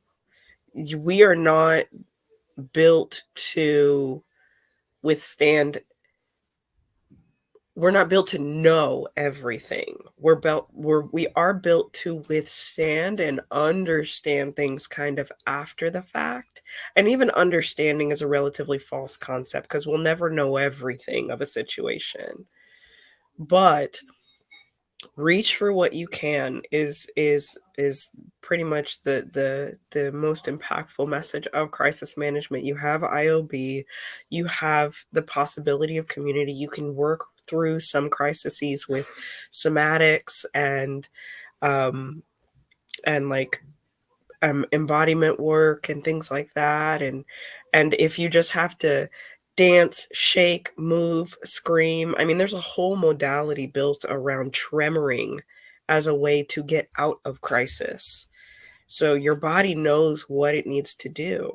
Speaker 1: We are not built to withstand, we're not built to know everything. We are built to withstand and understand things kind of after the fact. And even understanding is a relatively false concept, because we'll never know everything of a situation. But reach for what you can is pretty much the most impactful message of crisis management. You have IOB, you have the possibility of community. You can work through some crises with somatics um and like embodiment work and things like that. And if you just have to dance, shake, move, scream, I mean, there's a whole modality built around tremoring as a way to get out of crisis. So your body knows what it needs to do.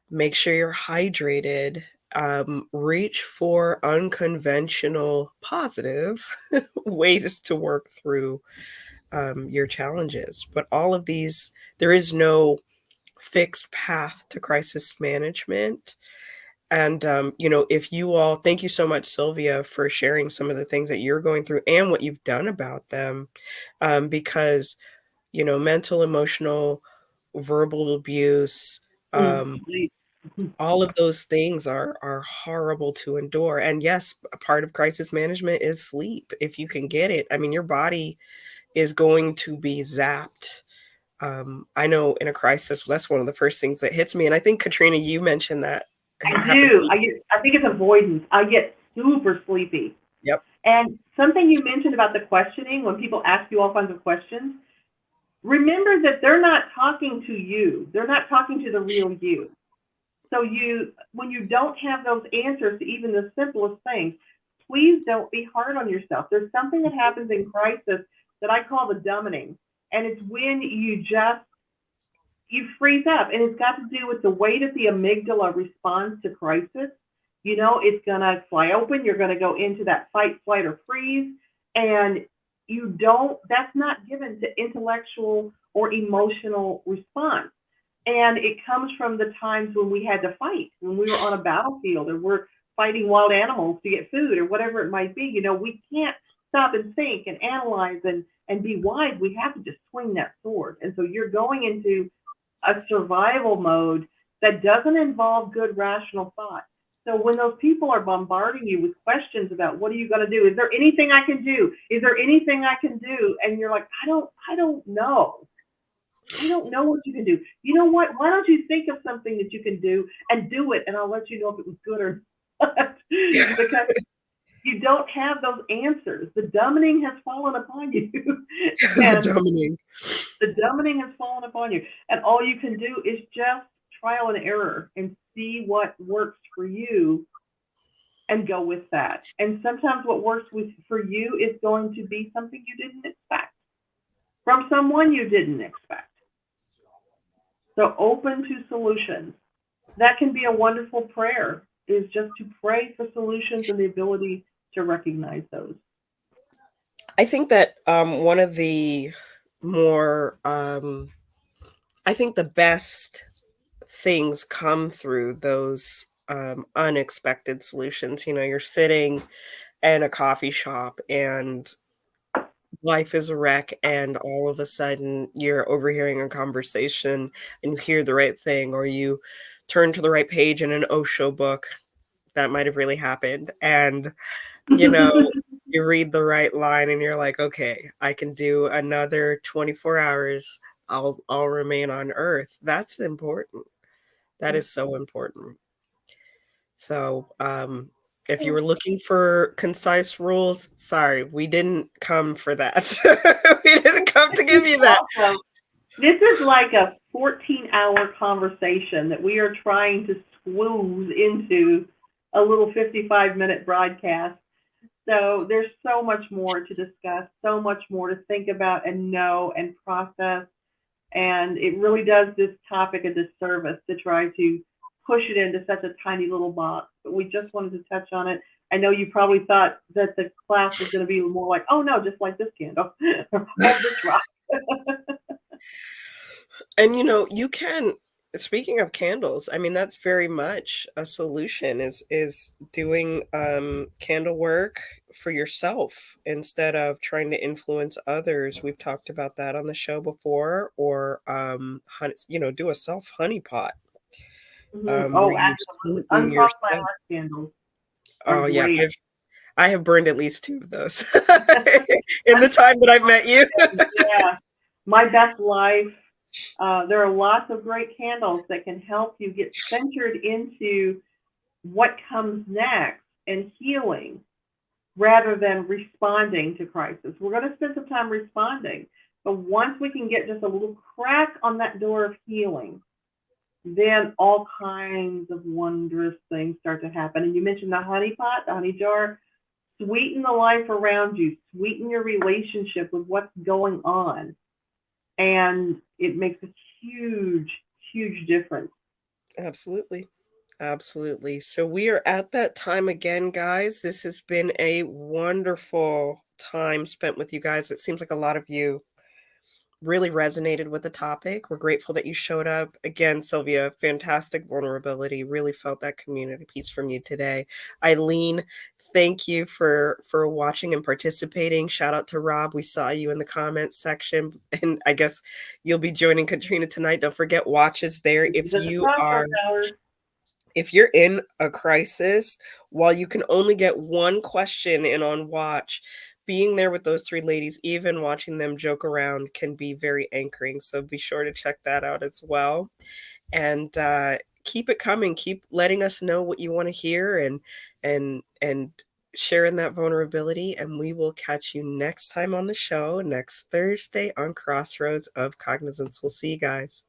Speaker 1: Make sure you're hydrated. Reach for unconventional positive ways to work through your challenges. But all of these, there is no fixed path to crisis management. And, if you all, thank you so much, Sylvia, for sharing some of the things that you're going through and what you've done about them. Because, mental, emotional, verbal abuse, um,
Speaker 2: Please.
Speaker 1: all of those things are horrible to endure. And yes, a part of crisis management is sleep. If you can get it, I mean, your body is going to be zapped. I know in a crisis, that's one of the first things that hits me. And I think, Katrina, you mentioned that
Speaker 2: I
Speaker 1: happens
Speaker 2: do.
Speaker 1: to you.
Speaker 2: I think it's avoidance. I get super sleepy.
Speaker 1: Yep.
Speaker 2: And something you mentioned about the questioning, when people ask you all kinds of questions, remember that they're not talking to you. They're not talking to the real you. So when you don't have those answers to even the simplest things, please don't be hard on yourself. There's something that happens in crisis that I call the dumbing. And it's when you freeze up, and it's got to do with the way that the amygdala responds to crisis. It's going to fly open. You're going to go into that fight, flight, or freeze. And that's not given to intellectual or emotional response. And it comes from the times when we had to fight, when we were on a battlefield, or we're fighting wild animals to get food, or whatever it might be. We can't stop and think and analyze and be wise, we have to just swing that sword. And so you're going into a survival mode that doesn't involve good rational thought. So when those people are bombarding you with questions about what are you going to do? Is there anything I can do? Is there anything I can do? And you're like, I don't know. I don't know what you can do. You know what? Why don't you think of something that you can do and do it, and I'll let you know if it was good or not. Because you don't have those answers. The dumbing has fallen upon you.
Speaker 1: The
Speaker 2: And
Speaker 1: dominating.
Speaker 2: the dumbing has fallen upon you. And all you can do is just trial and error and see what works for you and go with that. And sometimes what works for you is going to be something you didn't expect from someone you didn't expect. So open to solutions. That can be a wonderful prayer, is just to pray for solutions and the ability to recognize those.
Speaker 1: I think that one of the more, I think the best things come through those unexpected solutions. You know, you're sitting in a coffee shop and life is a wreck, and all of a sudden you're overhearing a conversation and you hear the right thing, or you turn to the right page in an Osho book that might have really happened. And you know, you read the right line and you're like, "Okay, I can do another 24 hours. I'll remain on Earth." That's important. That is so important. So, if you were looking for concise rules, sorry, we didn't come for that. We didn't come to give you that.
Speaker 2: Awesome. This is like a 14-hour conversation that we are trying to squeeze into a little 55-minute broadcast. So there's so much more to discuss, so much more to think about and know and process. And it really does this topic a disservice to try to push it into such a tiny little box. But we just wanted to touch on it. I know you probably thought that the class was going to be more like, oh no, just like this candle, hold this rock.
Speaker 1: And you know, you can, speaking of candles, I mean that's very much a solution, is doing candle work for yourself instead of trying to influence others. We've talked about that on the show before, or you know, do a self honey pot where
Speaker 2: Oh,
Speaker 1: you're
Speaker 2: absolutely.
Speaker 1: sweetening
Speaker 2: Uncrossed by
Speaker 1: yourself.
Speaker 2: heart candles are
Speaker 1: Oh yeah,
Speaker 2: great.
Speaker 1: I have burned at least 2 of those in the time that I've met you.
Speaker 2: Yeah. My Best Life. There are lots of great candles that can help you get centered into what comes next and healing rather than responding to crisis. We're going to spend some time responding, but once we can get just a little crack on that door of healing, then all kinds of wondrous things start to happen. And you mentioned the honey pot, the honey jar. Sweeten the life around you, sweeten your relationship with what's going on. And it makes a huge, huge difference.
Speaker 1: Absolutely. Absolutely. So we are at that time again, guys. This has been a wonderful time spent with you guys. It seems like a lot of you really resonated with the topic. We're grateful that you showed up. Again, Sylvia, fantastic vulnerability. Really felt that community piece from you today. Eileen, thank you for watching and participating. Shout out to Rob. We saw you in the comments section, and I guess you'll be joining Katrina tonight. Don't forget, watch us there.
Speaker 2: It's at the Crossroads hour.
Speaker 1: If you're in a crisis, while you can only get one question in on watch, being there with those 3 ladies, even watching them joke around, can be very anchoring. So be sure to check that out as well. And keep it coming. Keep letting us know what you want to hear, and sharing that vulnerability. And we will catch you next time on the show next Thursday on Crossroads of Cognizance. We'll see you guys.